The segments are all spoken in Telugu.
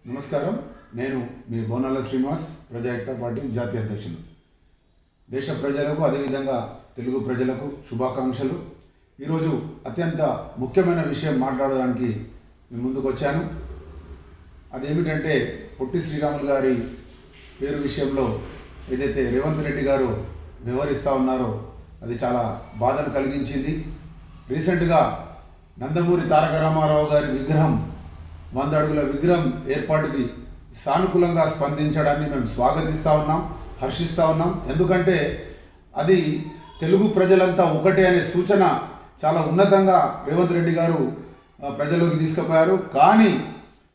నమస్కారం. నేను మీ బోనాల శ్రీనివాస్, ప్రజాయుక్త పార్టీ జాతీయ అధ్యక్షులు. దేశ ప్రజలకు అదేవిధంగా తెలుగు ప్రజలకు శుభాకాంక్షలు. ఈరోజు అత్యంత ముఖ్యమైన విషయం మాట్లాడడానికి నేను ముందుకు వచ్చాను. అదేమిటంటే పొట్టి శ్రీరాములు గారి పేరు విషయంలో ఏదైతే రేవంత్ రెడ్డి గారు వ్యవహరిస్తూ ఉన్నారో అది చాలా బాధను కలిగించింది. రీసెంట్గా నందమూరి తారక రామారావు గారి విగ్రహం 100 అడుగుల విగ్రహం ఏర్పాటుకి సానుకూలంగా స్పందించడాన్ని మేము స్వాగతిస్తూ ఉన్నాం, హర్షిస్తూ ఉన్నాం. ఎందుకంటే అది తెలుగు ప్రజలంతా ఒకటే అనే సూచన చాలా ఉన్నతంగా రేవంత్ రెడ్డి గారు ప్రజల్లోకి తీసుకుపోయారు. కానీ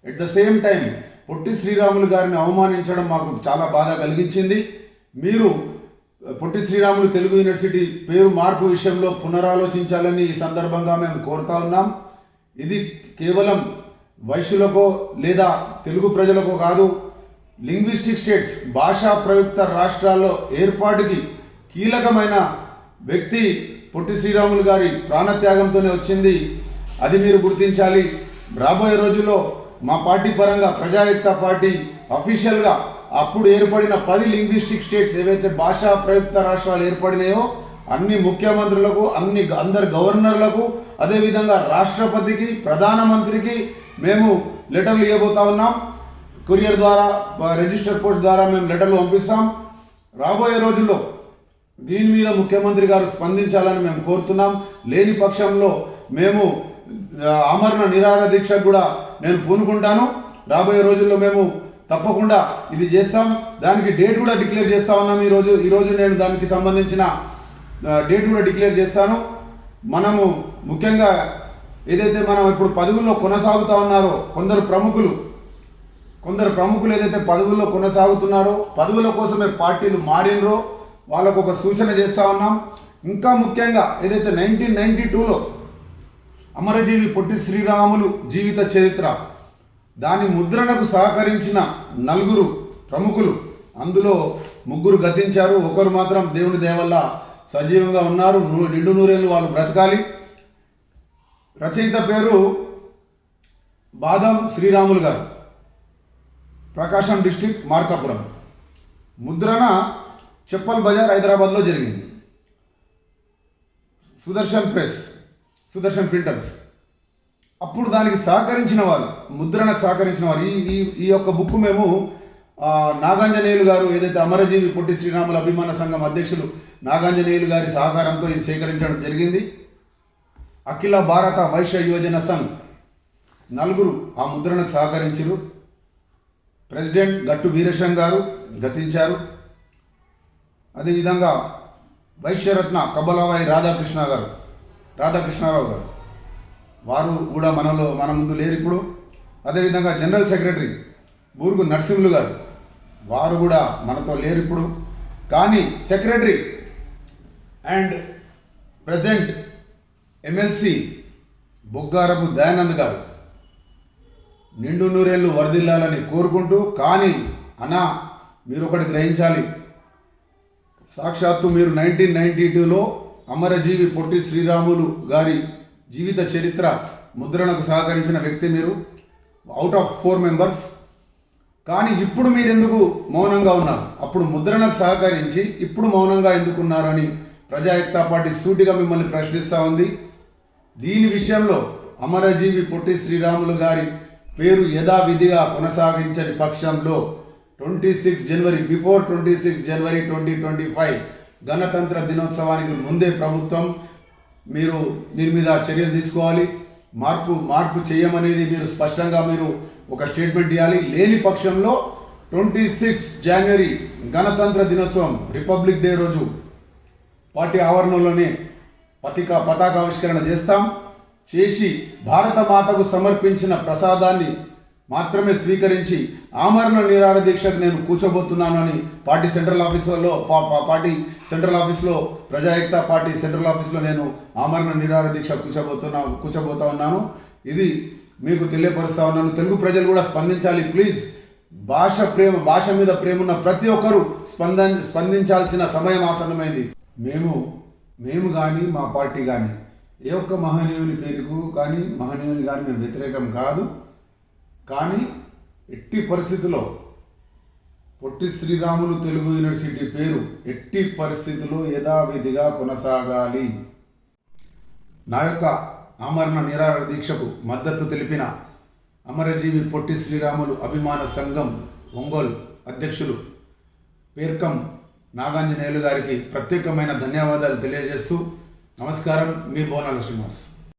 at the same time Potti Sriramulu గారిని అవమానించడం మాకు చాలా బాధ కలిగించింది. మీరు పొట్టి శ్రీరాములు తెలుగు యూనివర్సిటీ పేరు మార్పు విషయంలో పునరాలోచించాలని ఈ సందర్భంగా మేము కోరుతా ఉన్నాం. ఇది కేవలం వైశ్యులకో లేదా తెలుగు ప్రజలకో కాదు, లింగ్విస్టిక్ స్టేట్స్ భాషా ప్రయుక్త రాష్ట్రాల్లో ఏర్పాటుకి కీలకమైన వ్యక్తి పొట్టి శ్రీరాములు గారి ప్రాణత్యాగంతోనే వచ్చింది. అది మీరు గుర్తించాలి. రాబోయే రోజుల్లో మా పార్టీ పరంగా ప్రజాయుక్త పార్టీ అఫీషియల్గా అప్పుడు ఏర్పడిన 10 లింగ్విస్టిక్ స్టేట్స్ ఏవైతే భాషా ప్రయుక్త రాష్ట్రాలు ఏర్పడినాయో అన్ని ముఖ్యమంత్రులకు, అందరు గవర్నర్లకు, అదేవిధంగా రాష్ట్రపతికి, ప్రధానమంత్రికి మేము లెటర్లు ఇవ్వబోతా ఉన్నాం. కొరియర్ ద్వారా, రిజిస్టర్ పోస్ట్ ద్వారా మేము లెటర్లు పంపిస్తాం. రాబోయే రోజుల్లో దీని మీద ముఖ్యమంత్రి గారు స్పందించాలని మేము కోరుతున్నాం. లేని పక్షంలో మేము ఆమరణ నిరాహార దీక్ష కూడా నేను పూనుకుంటాను. రాబోయే రోజుల్లో మేము తప్పకుండా ఇది చేస్తాం. దానికి డేట్ కూడా డిక్లేర్ చేస్తా ఉన్నాం. ఈరోజు నేను దానికి సంబంధించిన డేట్ కూడా డిక్లేర్ చేస్తాను. మనము ముఖ్యంగా ఏదైతే మనం ఇప్పుడు పదవుల్లో కొనసాగుతూ ఉన్నారో కొందరు ప్రముఖులు ఏదైతే పదవుల్లో కొనసాగుతున్నారో, పదవుల కోసమే పార్టీలు మారినరో వాళ్ళకు ఒక సూచన చేస్తూ ఉన్నాం. ఇంకా ముఖ్యంగా ఏదైతే 1992లో అమరజీవి పొట్టి శ్రీరాములు జీవిత చరిత్ర దాని ముద్రణకు సహకరించిన 4 ప్రముఖులు, అందులో 3 గతించారు. ఒకరు మాత్రం దేవుని దయ వల్ల సజీవంగా ఉన్నారు. నిండు నూరేళ్ళు వాళ్ళు బ్రతకాలి. రచయిత పేరు బాదం శ్రీరాములు గారు, ప్రకాశం డిస్ట్రిక్ట్, మార్కాపురం. ముద్రణ చెప్పల్ బజార్, హైదరాబాద్లో జరిగింది. సుదర్శన్ ప్రింటర్స్. అప్పుడు దానికి సహకరించిన వారు, ముద్రణకు సహకరించిన వారు. ఈ యొక్క బుక్ మేము నాగాంజనేయులు గారు ఏదైతే అమరజీవి పొట్టి శ్రీరాములు అభిమాన సంఘం అధ్యక్షులు నాగాంజనేయులు గారి సహకారంతో ఇది సేకరించడం జరిగింది. అఖిల భారత వైశ్య యోజన సంఘ్ 4 ఆ ముద్రణకు సహకరించారు. ప్రెసిడెంట్ గట్టు వీరశం గారు గతించారు. అదేవిధంగా వైశ్యరత్న కబలవాయి రాధాకృష్ణారావు గారు, వారు కూడా మన ముందు లేరు ఇప్పుడు. అదేవిధంగా జనరల్ సెక్రటరీ బూర్గు నరసింహులు గారు, వారు కూడా మనతో లేరు ఇప్పుడు. కానీ secretary and president MLC Boggarapu Dayanand గారు నిండు నూరేళ్ళు వరదిల్లాలని కోరుకుంటూ, కానీ అన్నా మీరు ఒకటి గ్రహించాలి, సాక్షాత్తు మీరు 1992లో అమరజీవి పొట్టి శ్రీరాములు గారి జీవిత చరిత్ర ముద్రణకు సహకరించిన వ్యక్తి మీరు, అవుట్ ఆఫ్ 4 మెంబర్స్. కానీ ఇప్పుడు మీరు ఎందుకు మౌనంగా ఉన్నారు? అప్పుడు ముద్రణకు సహకరించి ఇప్పుడు మౌనంగా ఎందుకున్నారని ప్రజాయుక్త పార్టీ సూటిగా మిమ్మల్ని ప్రశ్నిస్తూ ఉంది. దీని విషయంలో అమరజీవి పొట్టి శ్రీరాములు గారి పేరు యథావిధిగా కొనసాగించని పక్షంలో 26 జనవరి 2025 గణతంత్ర దినోత్సవానికి ముందే ప్రభుత్వం మీరు దీని మీద చర్యలు తీసుకోవాలి. మార్పు చేయమనేది మీరు స్పష్టంగా మీరు ఒక స్టేట్మెంట్ ఇవ్వాలి. లేని పక్షంలో 26 జనవరి గణతంత్ర దినోత్సవం రిపబ్లిక్ డే రోజు పార్టీ ఆవరణలోనే పతాకావిష్కరణ చేసి భారత మాతకు సమర్పించిన ప్రసాదాన్ని మాత్రమే స్వీకరించి ఆమరణ నిరాహార దీక్షకు నేను కూర్చోబోతున్నానని పార్టీ సెంట్రల్ ఆఫీస్లో ప్రజాయుక్త పార్టీ సెంట్రల్ ఆఫీస్లో నేను ఆమరణ నిరాహార దీక్ష కూర్చోబోతా ఉన్నాను. ఇది మీకు తెలియపరుస్తా ఉన్నాను. తెలుగు ప్రజలు కూడా స్పందించాలి ప్లీజ్. భాష మీద ప్రేమ ఉన్న ప్రతి ఒక్కరూ స్పందించాల్సిన సమయం ఆసన్నమైంది. మేము కానీ మా పార్టీ కానీ ఏ ఒక్క మహనీయుని పేరుకు కానీ మేము వ్యతిరేకం కాదు. కానీ ఎట్టి పరిస్థితుల్లో పొట్టి శ్రీరాములు తెలుగు యూనివర్సిటీ పేరు ఎట్టి పరిస్థితుల్లో యథావిధిగా కొనసాగాలి. నా యొక్క ఆమరణ నిరాహార దీక్షకు మద్దతు తెలిపిన అమరజీవి పొట్టి శ్రీరాములు అభిమాన సంఘం ఒంగోలు అధ్యక్షులు పేర్కం నాగాంజనేయులు గారికి ప్రత్యేకమైన ధన్యవాదాలు తెలియజేస్తూ నమస్కారం. మీ బోనాల శ్రీనివాస్.